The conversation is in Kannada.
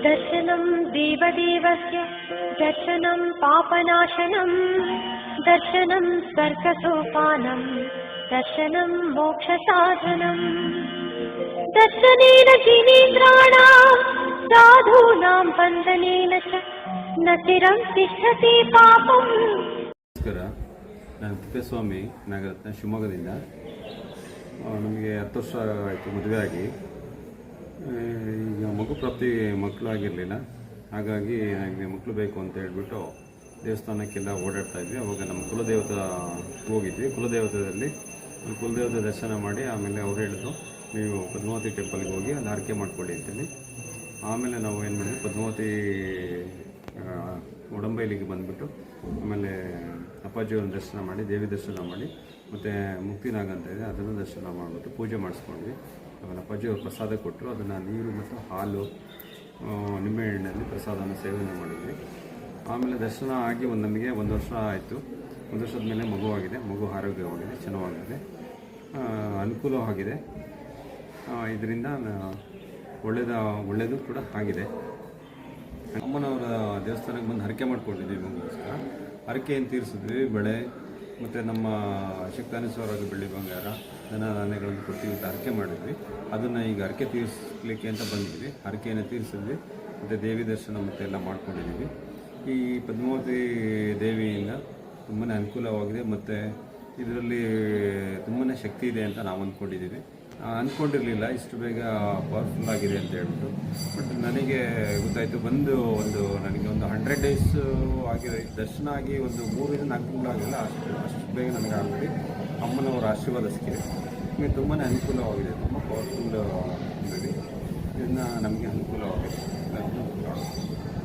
दर्शनं देवदेवस्य दर्शनं पापनाशनं दर्शनं स्वर्गसोपानं दर्शनं मोक्षसाधनं दर्शनेन जिनेन्द्राणां साधूनां बन्धनेन च न चिरं तिष्ठति पापम्. ನಮಸ್ಕಾರ, ನಾನು ತಿಪ್ಪೇಸ್ವಾಮಿ ನಾಗರತ್ನ ಶಿವಮೊಗ್ಗದಿಂದ. ನಮಗೆ 10 ವರ್ಷ ಆಯಿತು ಮದುವೆ ಆಗಿ. ಈಗ ಮಗು ಪ್ರಾಪ್ತಿ ಮಕ್ಕಳಾಗಿರಲಿಲ್ಲ, ಹಾಗಾಗಿ ನನಗೆ ಮಕ್ಕಳು ಬೇಕು ಅಂತ ಹೇಳ್ಬಿಟ್ಟು ದೇವಸ್ಥಾನಕ್ಕೆಲ್ಲ ಓಡಾಡ್ತಾ ಇದ್ವಿ. ಅವಾಗ ನಮ್ಮ ಕುಲದೇವತೆ ಹೋಗಿದ್ವಿ. ಕುಲದೇವತೆಯಲ್ಲಿ ಕುಲದೇವತೆ ದರ್ಶನ ಮಾಡಿ ಆಮೇಲೆ ಅವ್ರು ಹೇಳಿದ್ರು, ನೀವು ಪದ್ಮಾವತಿ ಟೆಂಪಲ್ಗೆ ಹೋಗಿ ಅಲ್ಲಿ ಆರೈಕೆ ಮಾಡ್ಕೊಳ್ಳಿ ಅಂತೇಳಿ. ಆಮೇಲೆ ನಾವು ಏನು ಮಾಡಿದ್ವಿ, ಪದ್ಮಾವತಿ ಒಡಂಬೈಲಿಗೆ ಬಂದುಬಿಟ್ಟು ಆಮೇಲೆ ಅಪ್ಪಾಜಿಯವ್ರನ್ನ ದರ್ಶನ ಮಾಡಿ, ದೇವಿ ದರ್ಶನ ಮಾಡಿ, ಮತ್ತು ಮುಕ್ತಿನಾಗ ಅಂತ ಇದೆ ಅದನ್ನು ದರ್ಶನ ಮಾಡಿಬಿಟ್ಟು ಪೂಜೆ ಮಾಡಿಸ್ಕೊಂಡ್ವಿ. ಆಮೇಲೆ ಅಪ್ಪಾಜಿಯವ್ರು ಪ್ರಸಾದ ಕೊಟ್ಟರು, ಅದನ್ನು ನೀರು ಮತ್ತು ಹಾಲು ನಿಂಬೆಹಣ್ಣಲ್ಲಿ ಪ್ರಸಾದನ ಸೇವನೆ ಮಾಡಿದ್ವಿ. ಆಮೇಲೆ ದರ್ಶನ ಆಗಿ ನಮಗೆ 1 ವರ್ಷ ಆಯಿತು. 1 ವರ್ಷದ ಮೇಲೆ ಮಗುವಾಗಿದೆ. ಮಗು ಆರೋಗ್ಯವಾಗಿದೆ, ಚೆನ್ನಾಗಿದೆ, ಅನುಕೂಲವಾಗಿದೆ. ಇದರಿಂದ ಒಳ್ಳೆಯದು ಕೂಡ ಆಗಿದೆ. ಅಮ್ಮನವರ ದೇವಸ್ಥಾನಕ್ಕೆ ಬಂದು ಹರಕೆ ಮಾಡ್ಕೊಂಡಿದ್ವಿ. ಮಗುಗೋಸ್ಕರ ಹರಕೆಯನ್ನು ತೀರಿಸಿದ್ವಿ. ಬೆಳೆ ಮತ್ತು ನಮ್ಮ ಶಕ್ತಾನುಸಾರವಾಗಿ ಬೆಳ್ಳಿ ಬಂಗಾರ ಧನ-ಧಾನ್ಯಗಳನ್ನು ಕೊಡ್ತೀವಿ ಅಂತ ಹರಕೆ ಮಾಡಿದ್ವಿ. ಅದನ್ನು ಈಗ ಹರಕೆ ತೀರಿಸಲಿಕ್ಕೆ ಅಂತ ಬಂದಿದ್ವಿ. ಹರಕೆಯನ್ನು ತೀರಿಸಿದ್ವಿ ಮತ್ತು ದೇವಿ ದರ್ಶನ ಮತ್ತು ಎಲ್ಲ ಮಾಡ್ಕೊಂಡಿದ್ದೀವಿ. ಈ ಪದ್ಮಾವತಿ ದೇವಿಯಿಂದ ತುಂಬಾ ಅನುಕೂಲವಾಗಿದೆ ಮತ್ತು ಇದರಲ್ಲಿ ತುಂಬಾ ಶಕ್ತಿ ಇದೆ ಅಂತ ನಾವು ಅಂದ್ಕೊಂಡಿದ್ದೀವಿ. ಅಂದ್ಕೊಂಡಿರಲಿಲ್ಲ ಇಷ್ಟು ಬೇಗ ಪವರ್ಫುಲ್ ಆಗಿದೆ ಅಂತ ಹೇಳ್ಬಿಟ್ಟು. ಬಟ್ ನನಗೆ ಗೊತ್ತಾಯಿತು, ನನಗೆ ಒಂದು 100 ಡೇಸ್ ಆಗಿದೆ ದರ್ಶನ ಆಗಿ, ಒಂದು 3 4 ತಿಂಗಳಾಗಿಲ್ಲ, ಅಷ್ಟು ಬೇಗ ನನಗೆ ಆಗಿ ಅಮ್ಮನವರ ಆಶೀರ್ವಾದ ಸಿಕ್ಕಿದೆ. ನಮಗೆ ತುಂಬಾ ಅನುಕೂಲವಾಗಿದೆ, ತುಂಬ ಪವರ್ಫುಲ್ ಇದನ್ನು ನಮಗೆ ಅನುಕೂಲವಾಗಿದೆ.